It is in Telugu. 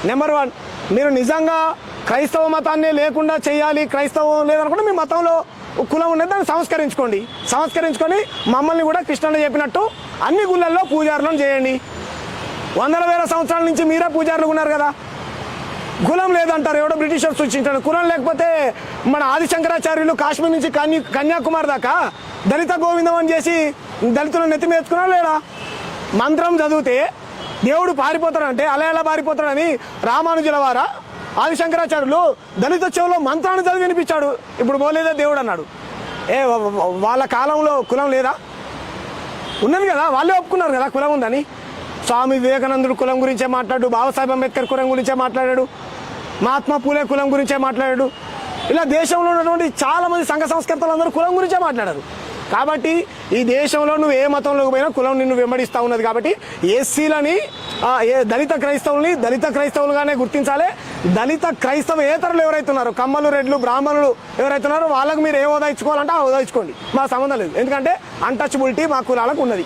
నెంబర్ 1, మీరు నిజంగా క్రైస్తవ మతాన్ని లేకుండా చేయాలి, క్రైస్తవం లేదనుకుంటే మీ మతంలో కులం ఉన్నది, దాన్ని సంస్కరించుకొని మమ్మల్ని కూడా కృష్ణుడు చెప్పినట్టు అన్ని గుళ్ళల్లో పూజారులను చేయండి. వందల వేల సంవత్సరాల నుంచి మీరే పూజారులు ఉన్నారు కదా. కులం లేదంటారు, ఎవడో బ్రిటిషర్స్ సూచించారు. కులం లేకపోతే మన ఆదిశంకరాచార్యులు కాశ్మీర్ నుంచి కన్యాకుమారి దాకా దళిత గోవిందం అని చేసి దళితులను నెత్తిమేసుకున్నాడు లేడా? మంత్రం చదివితే దేవుడు పారిపోతాడంటే అలా ఎలా పారిపోతాడని రామానుజుల వారా ఆదిశంకరాచార్యులు దళిత చెవులో మంత్రాన్ని చదివి వినిపించాడు. ఇప్పుడు పోలేదే దేవుడు అన్నాడు. వాళ్ళ కాలంలో కులం లేదా? ఉన్నది కదా, వాళ్ళే ఒప్పుకున్నారు కదా కులం ఉందని. స్వామి వివేకానందుడు కులం గురించే మాట్లాడు, బాబాసాహెబ్ అంబేద్కర్ కులం గురించే మాట్లాడాడు, మహాత్మా పూలే కులం గురించే మాట్లాడాడు. ఇలా దేశంలో ఉన్నటువంటి చాలా మంది సంఘ సంస్కర్తలు అందరూ కులం గురించే మాట్లాడారు. కాబట్టి ఈ దేశంలో నువ్వు ఏ మతంలోకి పోయినా కులం నిన్ను వెంబడిస్తూ ఉన్నది. కాబట్టి ఎస్సీలని దళిత క్రైస్తవులుగానే గుర్తించాలి. దళిత క్రైస్తవేతరులు ఎవరైతే ఉన్నారో, కమ్మలు, రెడ్లు, బ్రాహ్మణులు ఎవరైతే ఉన్నారో వాళ్ళకు మీరు ఏ హోదా ఇచ్చుకోవాలంటే ఆ హోదా ఇచ్చుకోండి, మా సంబంధం లేదు. ఎందుకంటే అన్టచబిలిటీ మా కులాలకు ఉన్నది.